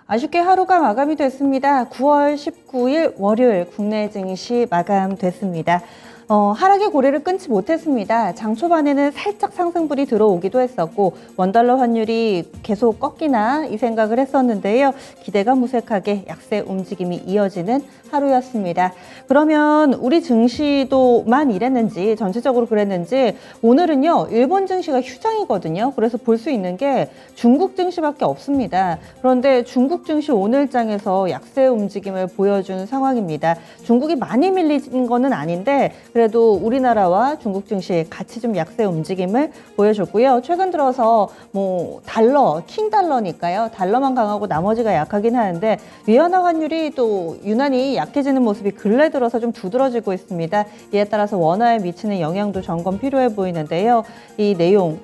아쉽게 하루가 마감이 됐습니다. 9월 19일 월요일 국내 증시 마감됐습니다. 하락의 고리를 끊지 못했습니다. 장 초반에는 살짝 상승분이 들어오기도 했었고 원달러 환율이 계속 꺾이나 이 생각을 했었는데요. 기대가 무색하게 약세 움직임이 이어지는 하루였습니다. 그러면 우리 증시도만 이랬는지 전체적으로 그랬는지 오늘은요. 일본 증시가 휴장이거든요. 그래서 볼 수 있는 게 중국 증시밖에 없습니다. 그런데 중국 증시 오늘장에서 약세 움직임을 보여준 상황입니다. 중국이 많이 밀린 거는 아닌데 그래도 우리나라와 중국 증시 같이 좀 약세 움직임을 보여줬고요. 최근 들어서 달러, 킹달러니까요. 달러만 강하고 나머지가 약하긴 하는데 위안화 환율이 또 유난히 약해지는 모습이 근래 들어서 좀 두드러지고 있습니다. 이에 따라서 원화에 미치는 영향도 점검 필요해 보이는데요. 이 내용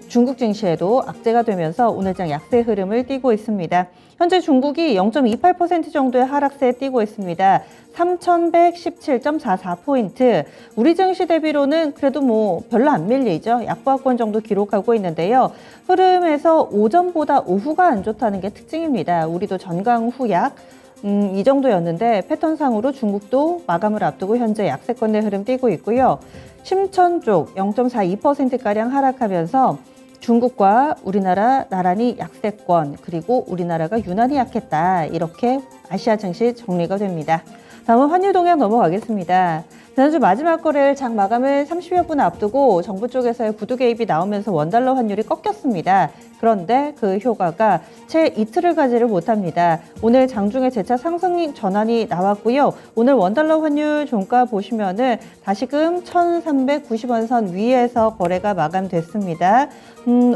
중국 증시에도 악재가 되면서 오늘장 약세 흐름을 띠고 있습니다. 현재 중국이 0.28% 정도의 하락세에 띠고 있습니다. 3,117.44포인트. 우리 증시 대비로는 그래도 별로 안 밀리죠. 약보합권 정도 기록하고 있는데요. 흐름에서 오전보다 오후가 안 좋다는 게 특징입니다. 우리도 전강 후약. 이 정도였는데 패턴상으로 중국도 마감을 앞두고 현재 약세권의 흐름 띄고 있고요. 심천 쪽 0.42%가량 하락하면서 중국과 우리나라 나란히 약세권 그리고 우리나라가 유난히 약했다. 이렇게 아시아 증시 정리가 됩니다. 다음은 환율 동향 넘어가겠습니다. 지난주 마지막 거래일 장 마감을 30여 분 앞두고 정부 쪽에서의 구두 개입이 나오면서 원달러 환율이 꺾였습니다. 그런데 그 효과가 채 이틀을 가지를 못합니다. 오늘 장중에 재차 상승 전환이 나왔고요. 오늘 원달러 환율 종가 보시면은 다시금 1,390원 선 위에서 거래가 마감됐습니다.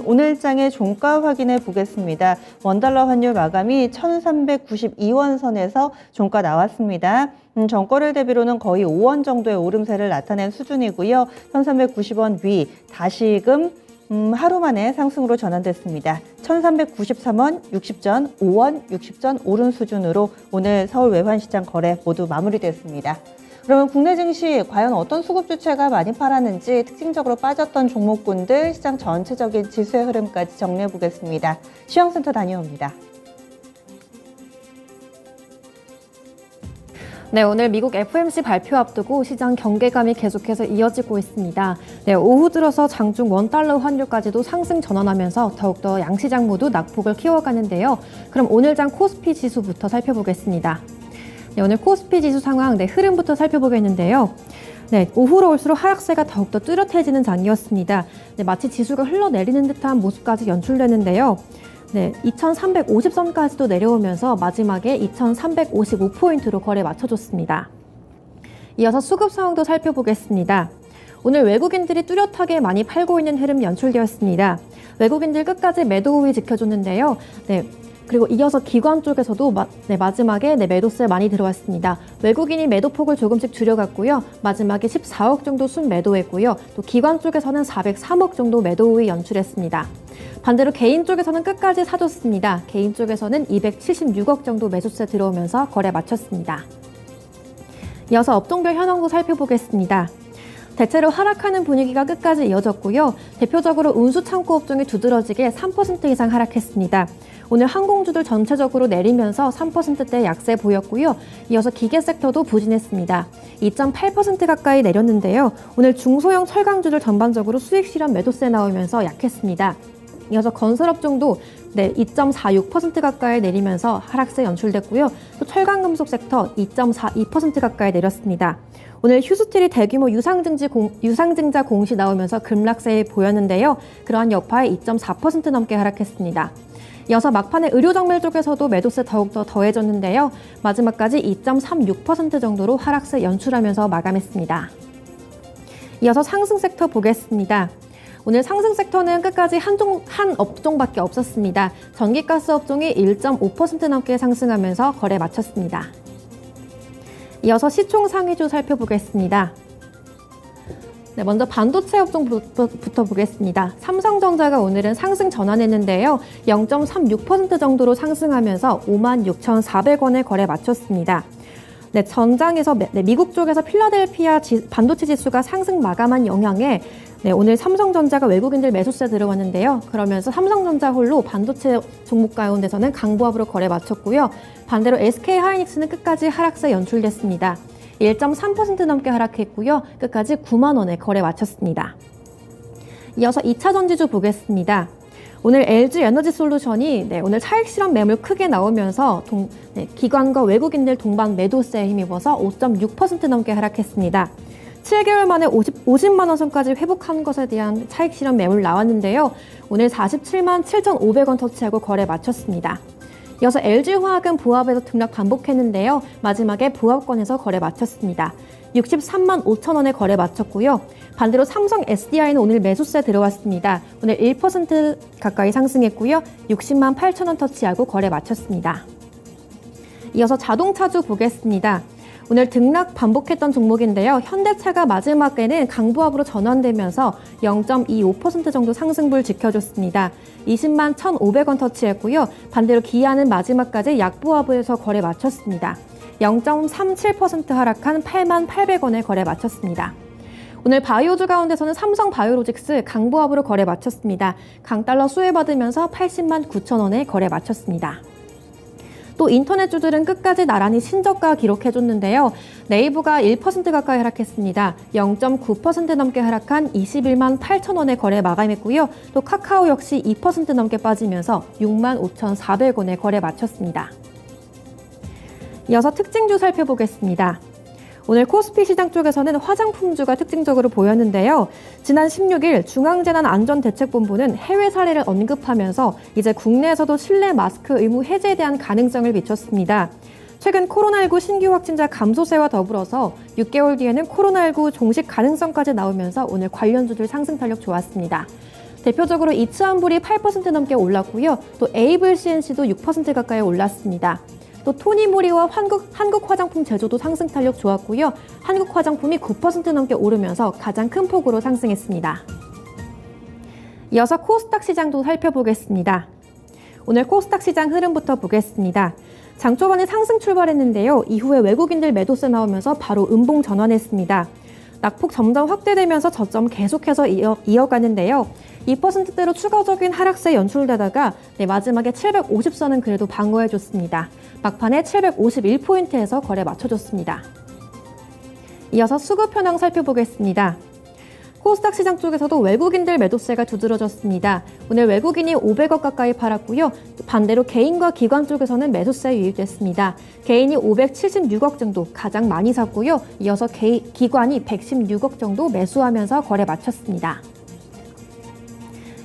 오늘 장의 종가 확인해 보겠습니다. 원달러 환율 마감이 1,392원 선에서 종가 나왔습니다. 전거래일 대비로는 거의 5원 정도의 오름세를 나타낸 수준이고요. 1,390원 위 다시금 하루 만에 상승으로 전환됐습니다. 1,393원 60전, 5원 60전 오른 수준으로 오늘 서울 외환시장 거래 모두 마무리됐습니다. 그러면 국내 증시 과연 어떤 수급 주체가 많이 팔았는지 특징적으로 빠졌던 종목군들 시장 전체적인 지수의 흐름까지 정리해 보겠습니다. 시황센터 다녀옵니다. 네, 오늘 미국 FOMC 발표 앞두고 시장 경계감이 계속해서 이어지고 있습니다. 네, 오후 들어서 장중 원달러 환율까지도 상승 전환하면서 더욱더 양시장 모두 낙폭을 키워가는데요. 그럼 오늘 장 코스피 지수부터 살펴보겠습니다. 네, 오늘 코스피 지수 상황 흐름부터 살펴보겠는데요. 네, 오후로 올수록 하락세가 더욱더 뚜렷해지는 장이었습니다. 네, 마치 지수가 흘러내리는 듯한 모습까지 연출되는데요. 네, 2,350선까지도 내려오면서 마지막에 2,355포인트로 거래 맞춰줬습니다. 이어서 수급 상황도 살펴보겠습니다. 오늘 외국인들이 뚜렷하게 많이 팔고 있는 흐름 연출되었습니다. 외국인들 끝까지 매도 우위 지켜줬는데요. 네, 그리고 이어서 기관 쪽에서도 마지막에 매도세 많이 들어왔습니다. 외국인이 매도폭을 조금씩 줄여갔고요. 마지막에 14억 정도 순매도했고요. 또 기관 쪽에서는 403억 정도 매도 우위 연출했습니다. 반대로 개인 쪽에서는 끝까지 사줬습니다. 개인 쪽에서는 276억 정도 매수세 들어오면서 거래 마쳤습니다. 이어서 업종별 현황도 살펴보겠습니다. 대체로 하락하는 분위기가 끝까지 이어졌고요. 대표적으로 운수창고 업종이 두드러지게 3% 이상 하락했습니다. 오늘 항공주들 전체적으로 내리면서 3%대 약세 보였고요. 이어서 기계 섹터도 부진했습니다. 2.8% 가까이 내렸는데요. 오늘 중소형 철강주들 전반적으로 수익 실현 매도세 나오면서 약했습니다. 이어서 건설업종도 2.46% 가까이 내리면서 하락세 연출됐고요. 또 철강금속 섹터 2.42% 가까이 내렸습니다. 오늘 휴스틸이 대규모 유상증자 공시 나오면서 급락세 보였는데요. 그러한 여파에 2.4% 넘게 하락했습니다. 이어서 막판에 의료정밀 쪽에서도 매도세 더욱더 더해졌는데요. 마지막까지 2.36% 정도로 하락세 연출하면서 마감했습니다. 이어서 상승 섹터 보겠습니다. 오늘 상승 섹터는 끝까지 한 업종밖에 없었습니다. 전기가스 업종이 1.5% 넘게 상승하면서 거래 마쳤습니다. 이어서 시총 상위주 살펴보겠습니다. 네, 먼저 반도체 업종부터 보겠습니다. 삼성전자가 오늘은 상승 전환했는데요. 0.36% 정도로 상승하면서 56,400원에 거래 마쳤습니다. 전장에서 미국 쪽에서 필라델피아 반도체 지수가 상승 마감한 영향에 오늘 삼성전자가 외국인들 매수세 들어왔는데요. 그러면서 삼성전자 홀로 반도체 종목 가운데서는 강보합으로 거래 마쳤고요. 반대로 SK하이닉스는 끝까지 하락세 연출됐습니다. 1.3% 넘게 하락했고요. 끝까지 9만 원에 거래 마쳤습니다. 이어서 2차 전지주 보겠습니다. 오늘 LG 에너지솔루션이 오늘 차익 실현 매물 크게 나오면서 기관과 외국인들 동반 매도세에 힘입어서 5.6% 넘게 하락했습니다. 7개월 만에 50만 원 선까지 회복한 것에 대한 차익 실현 매물 나왔는데요. 오늘 47만 7,500원 터치하고 거래 마쳤습니다. 이어서 LG화학은 보합에서 등락 반복했는데요. 마지막에 보합권에서 거래 마쳤습니다. 63만 5천 원에 거래 마쳤고요. 반대로 삼성 SDI는 오늘 매수세 들어왔습니다. 오늘 1% 가까이 상승했고요. 60만 8천 원 터치하고 거래 마쳤습니다. 이어서 자동차주 보겠습니다. 오늘 등락 반복했던 종목인데요. 현대차가 마지막에는 강보합으로 전환되면서 0.25% 정도 상승분을 지켜줬습니다. 20만 1,500원 터치했고요. 반대로 기아는 마지막까지 약보합에서 거래 마쳤습니다. 0.37% 하락한 8만 800원에 거래 마쳤습니다. 오늘 바이오주 가운데서는 삼성 바이오로직스 강보합으로 거래 마쳤습니다. 강달러 수혜받으면서 80만 9천 원에 거래 마쳤습니다. 또 인터넷주들은 끝까지 나란히 신저가 기록해줬는데요. 네이버가 1% 가까이 하락했습니다. 0.9% 넘게 하락한 21만 8천 원에 거래 마감했고요. 또 카카오 역시 2% 넘게 빠지면서 6만 5,400원에 거래 마쳤습니다. 이어서 특징주 살펴보겠습니다. 오늘 코스피 시장 쪽에서는 화장품주가 특징적으로 보였는데요. 지난 16일 중앙재난안전대책본부는 해외 사례를 언급하면서 이제 국내에서도 실내 마스크 의무 해제에 대한 가능성을 비췄습니다. 최근 코로나19 신규 확진자 감소세와 더불어서 6개월 뒤에는 코로나19 종식 가능성까지 나오면서 오늘 관련주들 상승 탄력 좋았습니다. 대표적으로 이츠한불이 8% 넘게 올랐고요. 또 에이블 CNC도 6% 가까이 올랐습니다. 또 토니모리와 한국 화장품 제조도 상승 탄력 좋았고요. 한국 화장품이 9% 넘게 오르면서 가장 큰 폭으로 상승했습니다. 이어서 코스닥 시장도 살펴보겠습니다. 오늘 코스닥 시장 흐름부터 보겠습니다. 장 초반에 상승 출발했는데요. 이후에 외국인들 매도세 나오면서 바로 음봉 전환했습니다. 낙폭 점점 확대되면서 저점 계속해서 이어가는데요. 2%대로 추가적인 하락세 연출되다가 마지막에 750선은 그래도 방어해줬습니다. 막판에 751포인트에서 거래 맞춰줬습니다. 이어서 수급 현황 살펴보겠습니다. 코스닥 시장 쪽에서도 외국인들 매도세가 두드러졌습니다. 오늘 외국인이 500억 가까이 팔았고요. 반대로 개인과 기관 쪽에서는 매수세 유입됐습니다. 개인이 576억 정도 가장 많이 샀고요. 이어서 기관이 116억 정도 매수하면서 거래 마쳤습니다.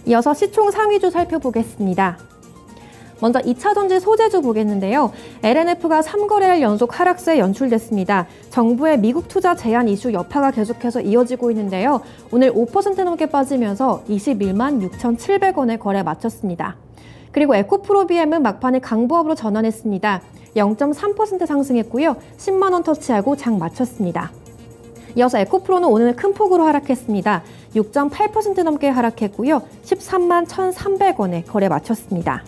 이어서 시총 상위주 살펴보겠습니다. 먼저 2차 전지 소재주 보겠는데요. LNF가 3거래일 연속 하락세 연출됐습니다. 정부의 미국 투자 제한 이슈 여파가 계속해서 이어지고 있는데요. 오늘 5% 넘게 빠지면서 21만 6,700원에 거래 마쳤습니다. 그리고 에코프로비엠은 막판에 강보합으로 전환했습니다. 0.3% 상승했고요. 10만 원 터치하고 장 마쳤습니다. 이어서 에코프로는 오늘 큰 폭으로 하락했습니다. 6.8% 넘게 하락했고요. 13만 1,300원에 거래 마쳤습니다.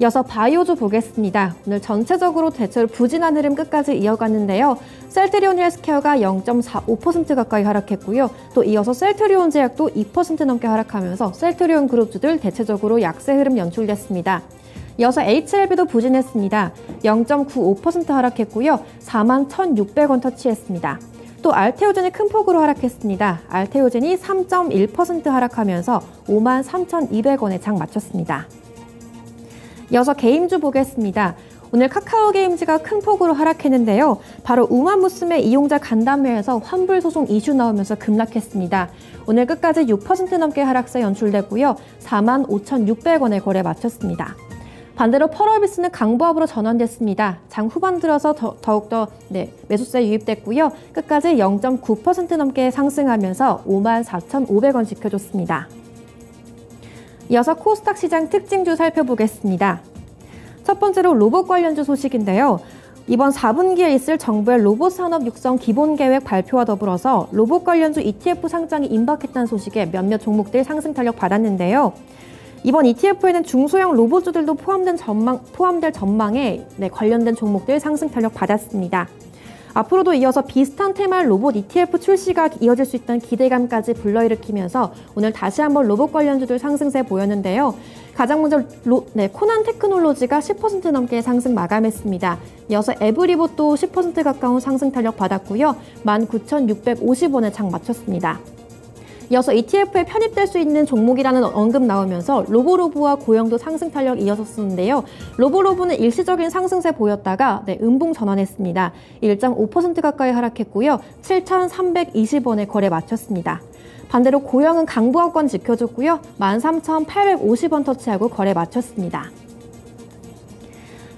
이어서 바이오주 보겠습니다. 오늘 전체적으로 대체로 부진한 흐름 끝까지 이어갔는데요. 셀트리온 헬스케어가 0.45% 가까이 하락했고요. 또 이어서 셀트리온 제약도 2% 넘게 하락하면서 셀트리온 그룹주들 대체적으로 약세 흐름 연출됐습니다. 이어서 HLB도 부진했습니다. 0.95% 하락했고요. 4만 1,600원 터치했습니다. 또 알테오젠이 큰 폭으로 하락했습니다. 알테오젠이 3.1% 하락하면서 5만 3,200원에 장 마쳤습니다. 이어서 게임주 보겠습니다. 오늘 카카오게임즈가 큰 폭으로 하락했는데요. 바로 우마무스메 이용자 간담회에서 환불 소송 이슈 나오면서 급락했습니다. 오늘 끝까지 6% 넘게 하락세 연출됐고요. 4만 5,600원에 거래 마쳤습니다. 반대로 펄어비스는 강보합으로 전환됐습니다. 장 후반 들어서 더욱더 매수세 유입됐고요. 끝까지 0.9% 넘게 상승하면서 5만 4,500원 지켜줬습니다. 이어서 코스닥 시장 특징주 살펴보겠습니다. 첫 번째로 로봇 관련주 소식인데요. 이번 4분기에 있을 정부의 로봇 산업 육성 기본 계획 발표와 더불어서 로봇 관련주 ETF 상장이 임박했다는 소식에 몇몇 종목들 상승 탄력 받았는데요. 이번 ETF에는 중소형 로봇주들도 포함될 전망에 관련된 종목들 상승 탄력 받았습니다. 앞으로도 이어서 비슷한 테마의 로봇 ETF 출시가 이어질 수 있다는 기대감까지 불러일으키면서 오늘 다시 한번 로봇 관련주들 상승세 보였는데요. 가장 먼저 코난 테크놀로지가 10% 넘게 상승 마감했습니다. 이어서 에브리봇도 10% 가까운 상승 탄력 받았고요. 19,650원에 장 마쳤습니다. 이어서 ETF에 편입될 수 있는 종목이라는 언급 나오면서 로보로브와 고영도 상승 탄력 이어졌었는데요. 로보로브는 일시적인 상승세 보였다가 음봉 전환했습니다. 1.5% 가까이 하락했고요. 7,320원에 거래 마쳤습니다. 반대로 고영은 강보합권 지켜줬고요. 13,850원 터치하고 거래 마쳤습니다.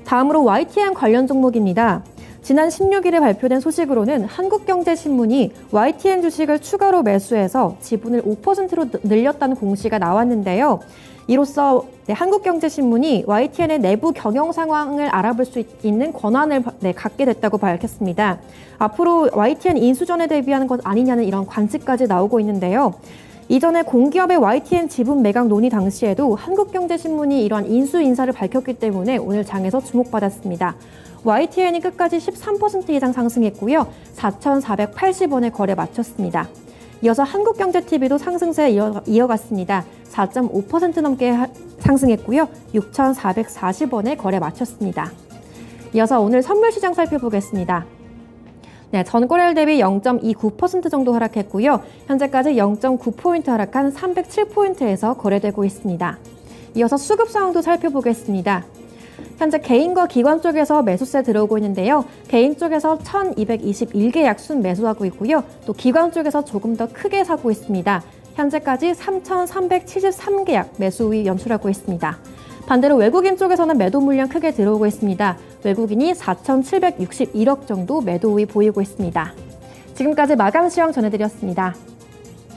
다음으로 YTN 관련 종목입니다. 지난 16일에 발표된 소식으로는 한국경제신문이 YTN 주식을 추가로 매수해서 지분을 5%로 늘렸다는 공시가 나왔는데요. 이로써 한국경제신문이 YTN의 내부 경영 상황을 알아볼 수 있는 권한을 갖게 됐다고 밝혔습니다. 앞으로 YTN 인수전에 대비하는 것 아니냐는 이런 관측까지 나오고 있는데요. 이전에 공기업의 YTN 지분 매각 논의 당시에도 한국경제신문이 이러한 인수 인사를 밝혔기 때문에 오늘 장에서 주목받았습니다. YTN이 끝까지 13% 이상 상승했고요. 4,480원에 거래 마쳤습니다. 이어서 한국경제TV도 상승세 이어갔습니다. 4.5% 넘게 상승했고요. 6,440원에 거래 마쳤습니다. 이어서 오늘 선물시장 살펴보겠습니다. 전거래일 대비 0.29% 정도 하락했고요. 현재까지 0.9포인트 하락한 307포인트에서 거래되고 있습니다. 이어서 수급 상황도 살펴보겠습니다. 현재 개인과 기관 쪽에서 매수세 들어오고 있는데요. 개인 쪽에서 1,221개 약순 매수하고 있고요. 또 기관 쪽에서 조금 더 크게 사고 있습니다. 현재까지 3,373개 약 매수 우위 연출하고 있습니다. 반대로 외국인 쪽에서는 매도 물량 크게 들어오고 있습니다. 외국인이 4,761억 정도 매도 우위 보이고 있습니다. 지금까지 마감 시황 전해드렸습니다.